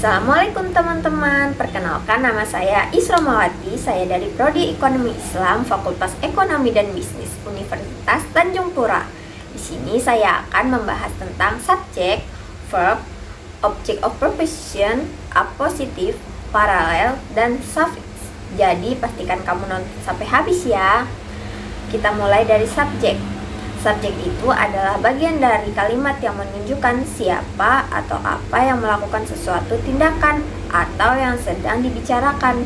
Assalamualaikum teman-teman, perkenalkan nama saya Isromawati. Saya dari Prodi Ekonomi Islam, Fakultas Ekonomi dan Bisnis, Universitas Tanjung Pura. Di sini saya akan membahas tentang subjek, verb, object of preposition, appositif, paralel, dan suffix. Jadi pastikan kamu nonton sampai habis ya. Kita mulai dari subjek. Subjek itu adalah bagian dari kalimat yang menunjukkan siapa atau apa yang melakukan sesuatu tindakan atau yang sedang dibicarakan.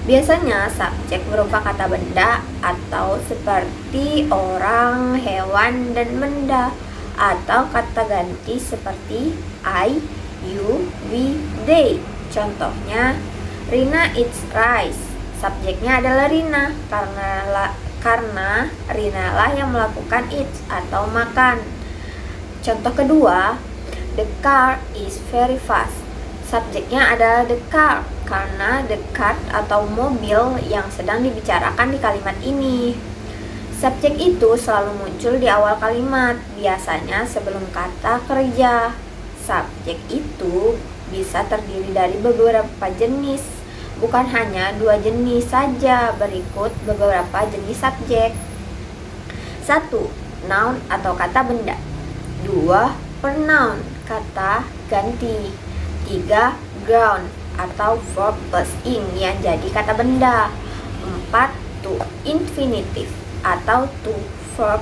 Biasanya subjek berupa kata benda atau seperti orang, hewan, dan benda, atau kata ganti seperti I, you, we, they. Contohnya, Rina eats rice. Subjeknya adalah Rina karena Rina lah yang melakukan eat atau makan. Contoh kedua, the car is very fast. Subjeknya adalah the car karena the car atau mobil yang sedang dibicarakan di kalimat ini. Subjek itu selalu muncul di awal kalimat, biasanya sebelum kata kerja. Subjek itu bisa terdiri dari beberapa jenis, bukan hanya 2 jenis saja. Berikut beberapa jenis subjek. 1. Noun atau kata benda. 2. Pronoun, kata ganti. 3. Ground atau verb plus ing yang jadi kata benda. 4. To infinitive atau to verb.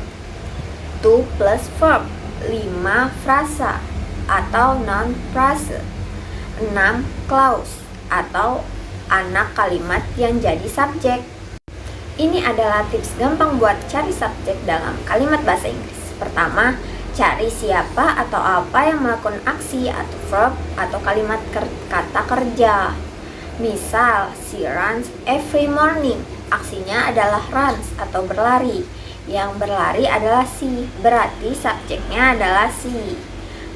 2 plus verb. 5. Frasa atau noun frase. 6. Clause atau anak kalimat yang jadi subjek. Ini adalah tips gampang buat cari subjek dalam kalimat bahasa Inggris. Pertama, cari siapa atau apa yang melakukan aksi atau verb atau kalimat kata kerja. Misal, she runs every morning. Aksinya adalah runs atau berlari. Yang berlari adalah she, berarti subjeknya adalah she.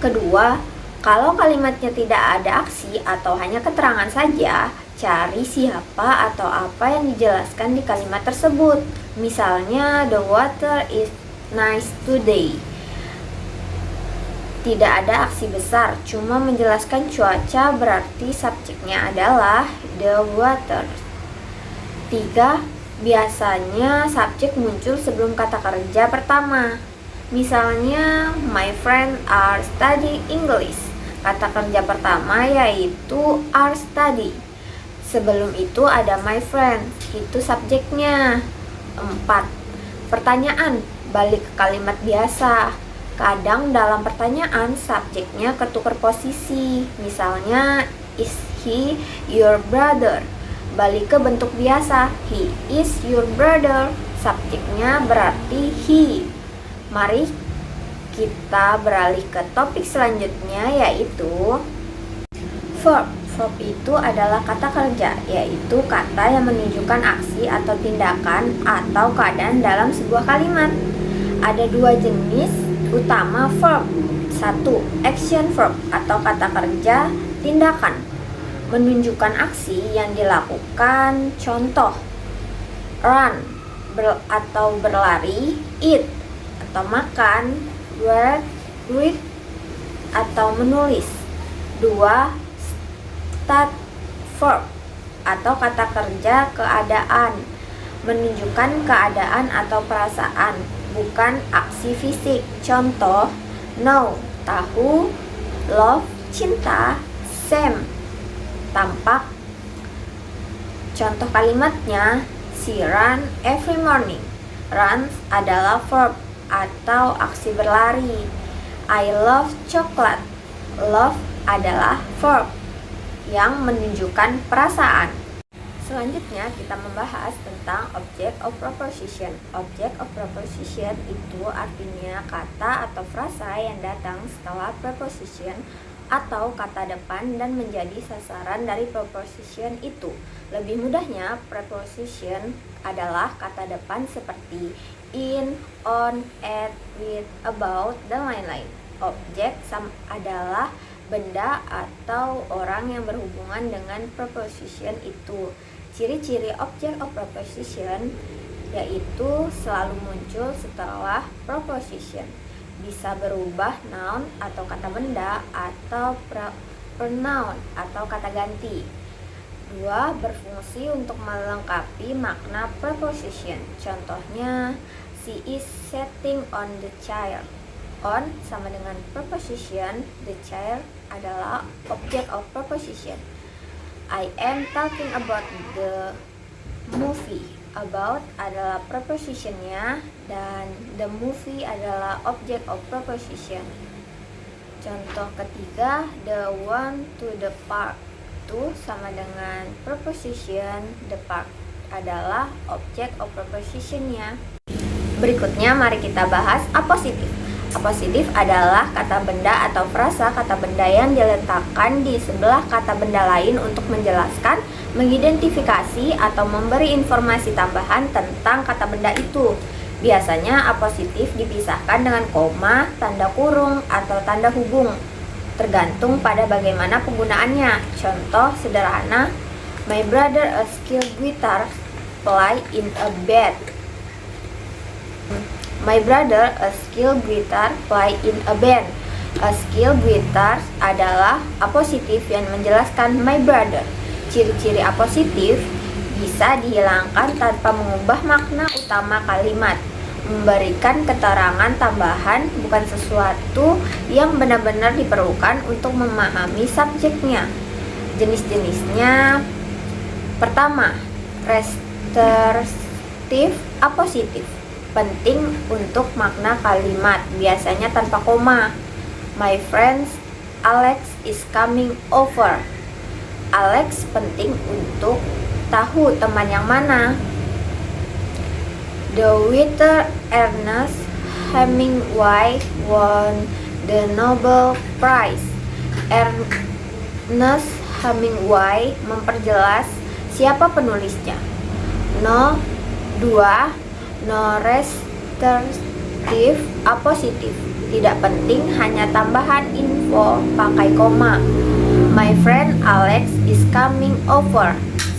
Kedua, kalau kalimatnya tidak ada aksi atau hanya keterangan saja, cari siapa atau apa yang dijelaskan di kalimat tersebut. Misalnya, the weather is nice today. Tidak ada aksi besar, cuma menjelaskan cuaca, berarti subjeknya adalah the weather. 3. Biasanya subjek muncul sebelum kata kerja pertama. Misalnya, my friends are studying English. Kata kerja pertama yaitu are study. Sebelum itu ada my friend, itu subjeknya. 4. Pertanyaan, balik ke kalimat biasa. Kadang dalam pertanyaan subjeknya ketukar posisi. Misalnya, is he your brother? Balik ke bentuk biasa, he is your brother. Subjeknya berarti he. Mari kita beralih ke topik selanjutnya, yaitu verb. Verb itu adalah kata kerja, yaitu kata yang menunjukkan aksi atau tindakan atau keadaan dalam sebuah kalimat. Ada 2 jenis utama verb. 1. Action verb atau kata kerja tindakan, menunjukkan aksi yang dilakukan. Contoh, run atau berlari, eat atau makan, read atau menulis. 2. Stat verb atau kata kerja keadaan, menunjukkan keadaan atau perasaan, bukan aksi fisik. Contoh, know, tahu, love, cinta, same, tampak. Contoh kalimatnya, she run every morning. Runs adalah verb atau aksi berlari. I love chocolate. Love adalah verb yang menunjukkan perasaan. Selanjutnya kita membahas tentang object of preposition. Object of preposition itu artinya kata atau frasa yang datang setelah preposition atau kata depan dan menjadi sasaran dari preposition itu. Lebih mudahnya, preposition adalah kata depan seperti in, on, at, with, about, dan lain-lain. Objek adalah benda atau orang yang berhubungan dengan preposition itu. Ciri-ciri object of preposition yaitu selalu muncul setelah preposition. Bisa berubah noun atau kata benda atau pronoun atau kata ganti. 2. Berfungsi untuk melengkapi makna preposition. Contohnya, she is sitting on the chair. On sama dengan preposition, the chair adalah object of preposition. I am talking about the movie. About adalah prepositionnya dan the movie adalah object of preposition. Contoh ketiga, the one to the park. Itu sama dengan preposition, the park adalah object of prepositionnya. Berikutnya mari kita bahas apositif. Apositif adalah kata benda atau frasa kata benda yang diletakkan di sebelah kata benda lain untuk menjelaskan, mengidentifikasi, atau memberi informasi tambahan tentang kata benda itu. Biasanya apositif dipisahkan dengan koma, tanda kurung, atau tanda hubung, tergantung pada bagaimana penggunaannya. Contoh sederhana, my brother a skilled guitar play in a band. My brother a skilled guitar play in a band. A skilled guitar adalah apositif yang menjelaskan my brother. Ciri-ciri apositif bisa dihilangkan tanpa mengubah makna utama kalimat. Memberikan keterangan tambahan bukan sesuatu yang benar-benar diperlukan untuk memahami subjeknya. Jenis-jenisnya: pertama, restriktif apositif, penting untuk makna kalimat, biasanya tanpa koma. My friend Alex is coming over. Alex penting untuk tahu teman yang mana. The writer Ernest Hemingway won the Nobel Prize. Ernest Hemingway memperjelas siapa penulisnya. No. 2. No restrictive apositif, tidak penting, hanya tambahan info pakai koma. My friend Alex is coming over.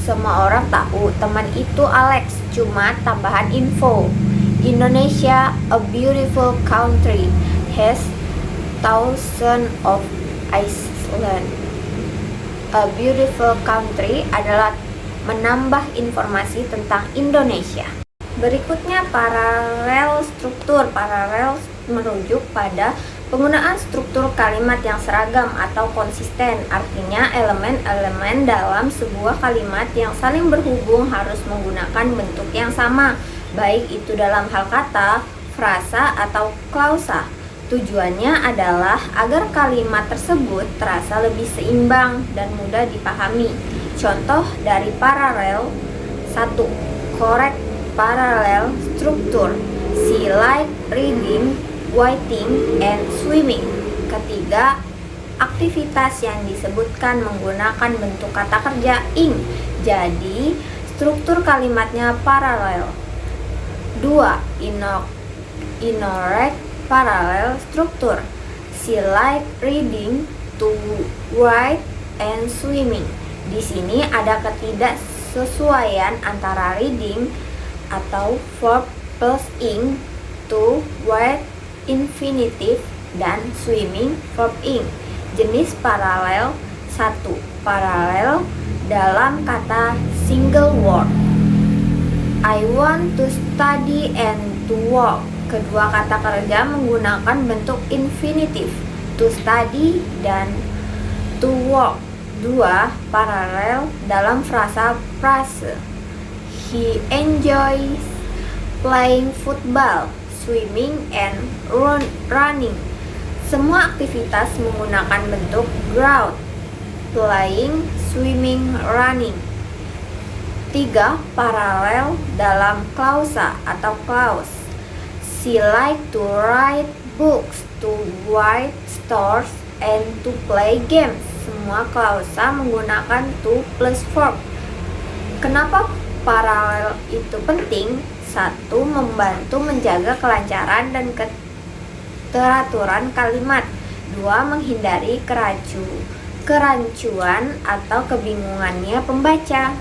Semua orang tahu teman itu Alex, cuma tambahan info. Indonesia, a beautiful country, has thousands of islands. A beautiful country adalah menambah informasi tentang Indonesia. Berikutnya paralel struktur. Paralel merujuk pada penggunaan struktur kalimat yang seragam atau konsisten. Artinya elemen-elemen dalam sebuah kalimat yang saling berhubung harus menggunakan bentuk yang sama, baik itu dalam hal kata, frasa, atau klausa. Tujuannya adalah agar kalimat tersebut terasa lebih seimbang dan mudah dipahami. Contoh dari paralel: 1. Correct parallel struktur. She like reading, writing, and swimming. Ketiga, aktivitas yang disebutkan menggunakan bentuk kata kerja ing. Jadi, struktur kalimatnya paralel. 2. Incorrect parallel struktur. She like reading, to write, and swimming. Di sini ada ketidaksesuaian antara reading atau verb plus ing, to write infinitive, dan swimming verb ing. Jenis paralel: 1. Paralel dalam kata single word. I want to study and to work. Kedua kata kerja menggunakan bentuk infinitive, to study dan to work. 2. Paralel dalam frasa frase. He enjoys playing football, swimming, and running. Semua aktivitas menggunakan bentuk ground: playing, swimming, running. 3. Paralel dalam klausa atau clause. She like to write books, to write stories, and to play games. Semua klausa menggunakan to plus verb. Kenapa paralel itu penting? 1. Membantu menjaga kelancaran dan keteraturan kalimat. 2. Menghindari kerancuan atau kebingungannya pembaca.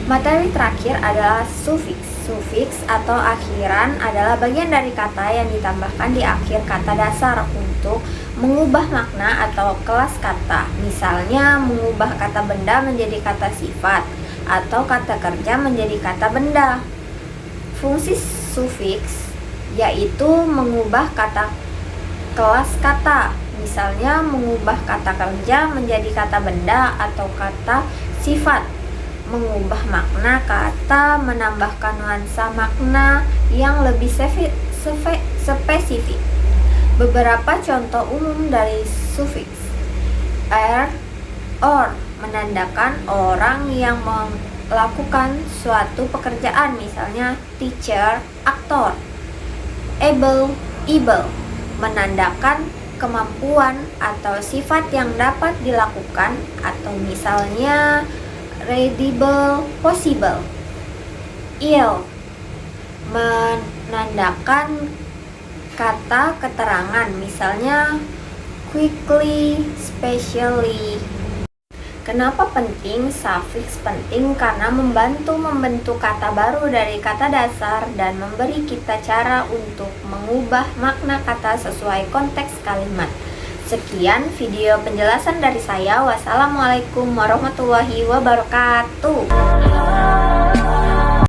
Materi terakhir adalah sufiks. Sufiks atau akhiran adalah bagian dari kata yang ditambahkan di akhir kata dasar untuk mengubah makna atau kelas kata. Misalnya mengubah kata benda menjadi kata sifat atau kata kerja menjadi kata benda. Fungsi sufiks yaitu mengubah kata kelas kata. Misalnya mengubah kata kerja menjadi kata benda atau kata sifat. Mengubah makna kata, menambahkan nuansa makna yang lebih spesifik. Beberapa contoh umum dari sufiks: or menandakan orang yang melakukan suatu pekerjaan, misalnya teacher, aktor. Able menandakan kemampuan atau sifat yang dapat dilakukan, atau misalnya readable, possible. Ill menandakan kata keterangan, misalnya quickly, specially. Kenapa penting? Sufiks penting karena membantu membentuk kata baru dari kata dasar dan memberi kita cara untuk mengubah makna kata sesuai konteks kalimat. Sekian video penjelasan dari saya. Wassalamualaikum warahmatullahi wabarakatuh.